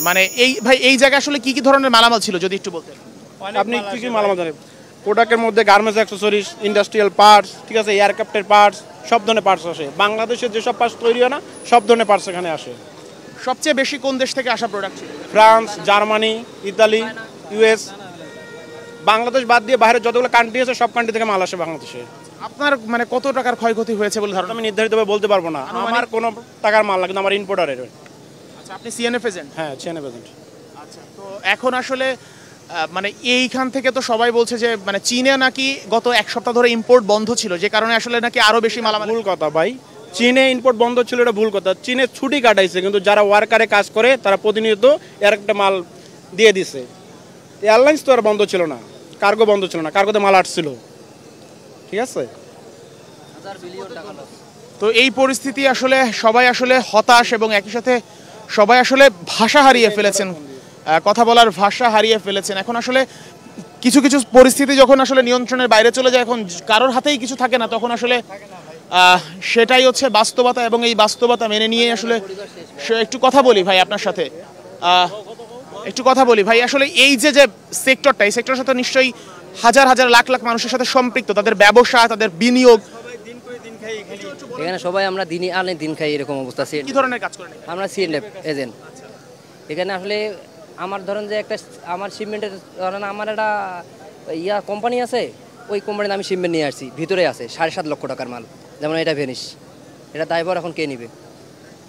মানে এই ভাই এই জায়গায় আসলে কি কি ধরনের মালামাল ছিল যদি একটু বলতেন। আপনি কি কি মালামাল জানেন? প্রোডাক্টের মধ্যে গার্মেন্টস অ্যাক্সেসরিজ, ইন্ডাস্ট্রিয়াল পার্টস, ঠিক আছে, এয়ারক্রাফটের পার্টস, সব ধরনের পার্টস আসে। বাংলাদেশের যেসব পার্টস তৈরি হয় না সব ধরনের পার্টস এখানে আসে। সবচেয়ে বেশি কোন দেশ থেকে আসা প্রোডাক্ট ছিল? France, Germany, Italy, US, Bangladesh বাদ দিয়ে বাইরের যতগুলো কান্ট্রি আছে সব কান্ট্রি থেকে মাল আসে বাংলাদেশে। আপনার মানে কত টাকার ক্ষয়ক্ষতি হয়েছে বলে ধারণা? আমি নির্ধারিতভাবে বলতে পারবো না, আমার কোনো টাকার মাল না, কিন্তু আমার ইম্পোর্টারের। আচ্ছা, আপনি সিএনএফ এজেন্ট? হ্যাঁ, সিএনএফ এজেন্ট। আচ্ছা, তো এখন আসলে মানে এইখান থেকে তো সবাই বলছে যে মানে চীনে নাকি গত এক সপ্তাহ ধরে ইম্পোর্ট বন্ধ ছিল, যে কারণে আসলে নাকি আরো বেশি মালামাল। ভুল কথা ভাই, চীনে ইম্পোর্ট বন্ধ ছিল এটা ভুল কথা। চীনে ছুটি কাটাইছে, কিন্তু যারা ওয়ার্কারে কাজ করে তারা প্রতিনিয়ত এর একটা মাল দিয়ে দিছে। এয়ারলাইন্স তো আর বন্ধ ছিল না, কার্গো বন্ধ ছিল না, কার্গোতে মাল আসছিল, ঠিক আছে। তো এই পরিস্থিতি আসলে সবাই আসলে হতাশ এবং একই সাথে সবাই আসলে ভাষা হারিয়ে ফেলেছেন, কথা বলার ভাষা হারিয়ে ফেলেছেন। এখন আসলে কিছু কিছু পরিস্থিতি যখন আসলে নিয়ন্ত্রণের বাইরে চলে যায়, এখন কারোর হাতেই কিছু থাকে না, তখন আসলে সেটাই হচ্ছে বাস্তবতা। এবং এই বাস্তবতা মেনে নিয়ে আসলে একটু কথা বলি ভাই আপনার সাথে, একটু কথা বলি ভাই। আসলে এই যে যে সেক্টরটা, এই সেক্টরের সাথে নিশ্চয়ই হাজার হাজার লাখ লাখ মানুষের সাথে সম্পৃক্ত, তাদের ব্যবসা, তাদের বিনিয়োগ। এখানে সবাই আমরা দিনই আনে দিন খাই, এরকম অবস্থা। কি ধরনের কাজ করেন? আমরা সিএনএফ এজেন্ট। এখানে আসলে আমার ধরেন যে একটা আমার শিপমেন্টের ধরেন আমার একটা কোম্পানি আছে, ওই কোম্পানিতে আমি শিপমেন্ট নিয়ে আসছি, ভিতরে আছে 7.5 লক্ষ টাকার মাল, যেমন এটা ভেনিস। এটা দায়ভার এখন কে নিবে?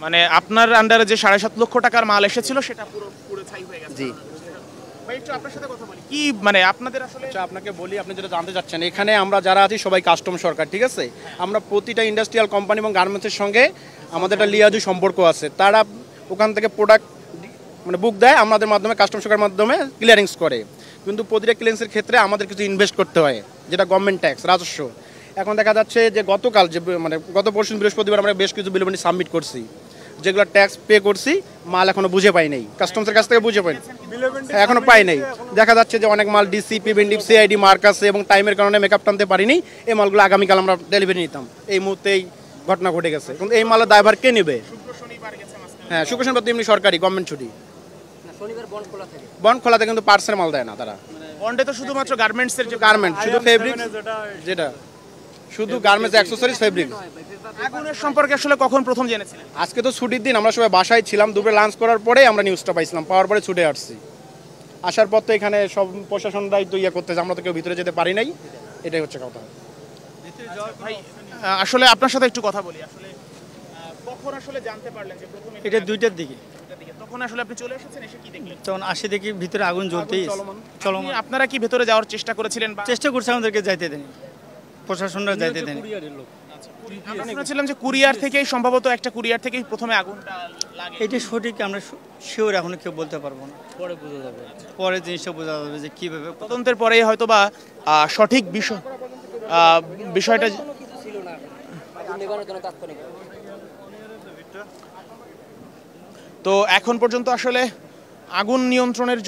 মানে আপনার আন্ডারে যে 7.5 লক্ষ টাকার মাল এসেছিল সেটা পুরো ছাই হয়ে গেছে। জি ভাই, একটু আপনার সাথে কথা বলি। কি মানে আপনাদের আসলে আপনাকে বলি, আপনি যেটা জানতে চাচ্ছেন, এখানে আমরা যারা আছি সবাই কাস্টম সরকার, ঠিক আছে। আমরা প্রতিটা ইন্ডাস্ট্রিয়াল কোম্পানি এবং গার্মেন্টসের সঙ্গে আমাদের একটা লিয়াজু সম্পর্ক আছে। তারা ওখান থেকে প্রোডাক্ট মানে বুক দেয়, আমাদের মাধ্যমে কাস্টম সরকারের মাধ্যমে ক্লিয়ারিংস করে। কিন্তু প্রতিটা ক্লিয়ারেন্সের ক্ষেত্রে আমাদের কিছু ইনভেস্ট করতে হয়, যেটা গভর্নমেন্ট ট্যাক্স, রাজস্ব। এখন দেখা যাচ্ছে যে গতকাল যে মানে গত পরশু বৃহস্পতিবার আমরা বেশ কিছু বিল সাবমিট করছি, যেগুলো ট্যাক্স পে করছি, মাল এখনো বুঝে পাই নাই, কাস্টমসের কাছ থেকে বুঝে পাই নাই, এখনো পাই নাই। দেখা যাচ্ছে যে অনেক মাল ডিসি, প্রিভেন্টিভ, সিআইডি মার্ক আছে এবং টাইমের কারণে মেকআপ টানতে পারিনি। এই মালগুলো আগামীকাল আমরা ডেলিভারি নিতাম, এই মুহূর্তেই ঘটনা ঘটে গেছে। কিন্তু এই মালের দায়ভার কে নেবে? হ্যাঁ, শুক্র শনিবার তো এমনি সরকারি গভর্নমেন্ট ছুটি, বন্ড খোলাতে, কিন্তু পার্সেল মাল দেয় না তারা। বন্ডে তো শুধুমাত্র গার্মেন্টসের যে গার্মেন্ট, শুধু ফেব্রিক, যেটা শুধু গার্মেন্টস অ্যাক্সেসরিজ, ফেব্রিক। আগুনের সম্পর্কে আসলে কখন প্রথম জেনেছিলেন? আজকে তো ছুটির দিন, আমরা সবাই বাসায় ছিলাম, দুপুরে লাঞ্চ করার পরে আমরা নিউজটা পাইছিলাম, পাওয়ার পরে ছুটে আসছি। আসার পর তো এখানে সব প্রশাসনরাই তো করতেছে, আমরা তো কেউ ভিতরে যেতে পারি নাই, এটাই হচ্ছে কথা। ভাই, আসলে আপনার সাথে একটু কথা বলি। আসলে কখন আসলে জানতে পারলেন যে প্রথমে? এটা 2টার দিকে। তখন আসলে আপনি চলে এসেছেন, এসে কি দেখলেন? তখন আসে দেখি ভিতরে আগুন জ্বলতেই চলমান। আপনারা কি ভেতরে যাওয়ার চেষ্টা করেছিলেন? চেষ্টা করছে, আমাদেরকে যাইতে দেয়নি, প্রশাসনরা যাইতে দেয়নি। আমরা শুনেছিলাম যে কুরিয়ার থেকেই, সম্ভবত একটা কুরিয়ার থেকেই প্রথমে আগুনটা লাগে। এটা সঠিক আমরা শিওর এখনো কেউ বলতে পারবো না, পরে বোঝা যাবে, পরে জিনিসটা বোঝা যাবে যে কীভাবে। তদন্তের পরেই হয়তো বা সঠিক বিষয়টা। তো এখন পর্যন্ত আসলে আগুন নিয়ন্ত্রণের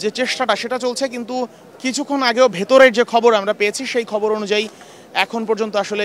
যে চেষ্টাটা সেটা চলছে, কিন্তু কিছুক্ষণ আগেও ভেতরের যে খবর আমরা পেয়েছি সেই খবর অনুযায়ী এখন পর্যন্ত আসলে